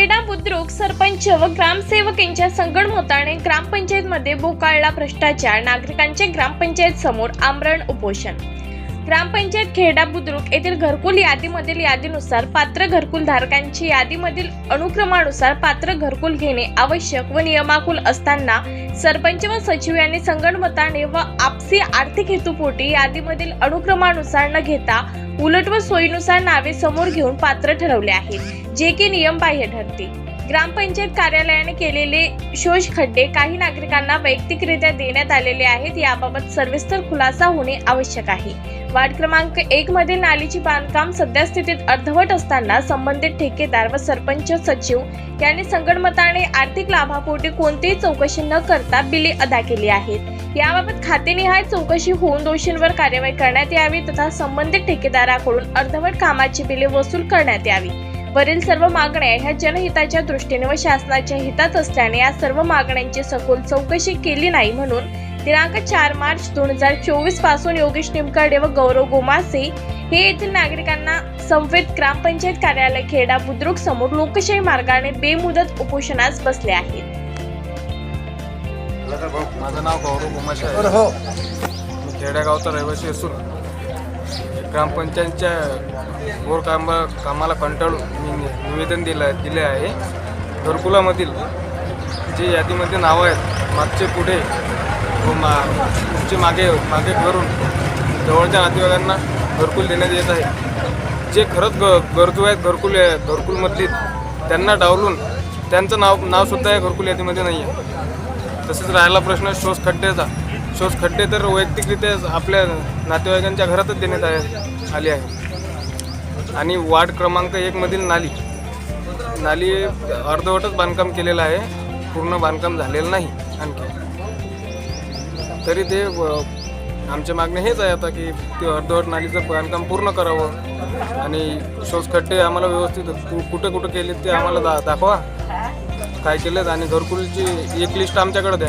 खेडा बुद्रुक सरपंच व ग्रामसेवक यांच्या संगनमताने ग्रामपंचायतमध्ये बोकाळला भ्रष्टाचार, नागरिकांचे ग्रामपंचायत समोर आमरण उपोषण। ग्रामपंचायत खेडा बुद्रुक येथील घरकुल यादीमधील यादीनुसार पात्र घरकुल धारकांची यादीमधील अनुक्रमानुसार पात्र घरकुल घेणे आवश्यक व नियमाकुल असताना सरपंच व सचिव यांनी संगनमताने व आपसी आर्थिक हेतुपोटी यादीमधील अनुक्रमानुसार न घेता उलट व सोयीनुसार नावे समोर घेऊन पात्र ठरवले आहे, जे की नियमबाह्य ठरते। ग्रामपंचायत कार्यालयाने केलेले शोषखड्डे काही नागरिकांना वैयक्तिकरित्या देण्यात आलेले आहेत, याबाबत सविस्तर खुलासा होणे आवश्यक आहे। वार्ड क्रमांक 1 मधील नालीची बांधकाम सद्यस्थितीत अर्धवट असताना संबंधित ठेकेदार व सरपंच सचिव यांनी संगनमताने आर्थिक लाभापोटी कोणतीही चौकशी न करता बिले अदा केली आहेत। याबाबत खातेनिहाय चौकशी होऊन दोषींवर कार्यवाही करण्यात यावी तथा संबंधित ठेकेदाराकडून अर्धवट कामाची बिले वसूल करण्यात यावी। वरील सर्व मागण्या ह्या जनहिताच्या दृष्टीने व शासनाच्या हितात असल्याने या सर्व मागण्यांची सखोल चौकशी केली नाही म्हणून दिनांक 4 मार्च 2024 पासून योगेश निमकर्डे व गौरव गोमासे हे येथील नागरिकांना समवेत ग्रामपंचायत कार्यालय खेडा बुद्रुक समोर लोकशाही मार्गाने बेमुदत उपोषणास बसले आहेत। माझं नाव गौरव गोमासे आहे। मी खेड्या गावचा रहिवासी असून ग्रामपंचायतच्या कामाला कंटाळून मी निवेदन दिले आहे। घरकुलामधील जे यादीमध्ये नावं आहेत मागचे पुढे व पुढचे मागे करून जवळच्या नातेवाईकांना घरकुल देण्यात येत आहे। जे खरंच गरजू आहेत घरकुलमधली त्यांना डावलून त्यांचं नावसुद्धा या घरकुल यादीमध्ये नाही आहे। तसेच राहिला प्रश्न शोषखड्ड्याचा, शोषखड्डे तर वैयक्तिकरित्या आपल्या नातेवाईकांच्या घरातच देण्यात आले आहे। आणि वार्ड क्रमांक 1 मधील नाली अर्धवटच बांधकाम केलेलं आहे, पूर्ण बांधकाम झालेलं नाही आणखी तरी ते आमच्या मागणे हेच आहे आता की ते अर्धवट नालीचं बांधकाम पूर्ण करावं आणि शोषखड्डे आम्हाला व्यवस्थित कुठे केले ते आम्हाला दाखवा काय केलेत आणि घरकुलची एक लिस्ट आमच्याकडे द्या।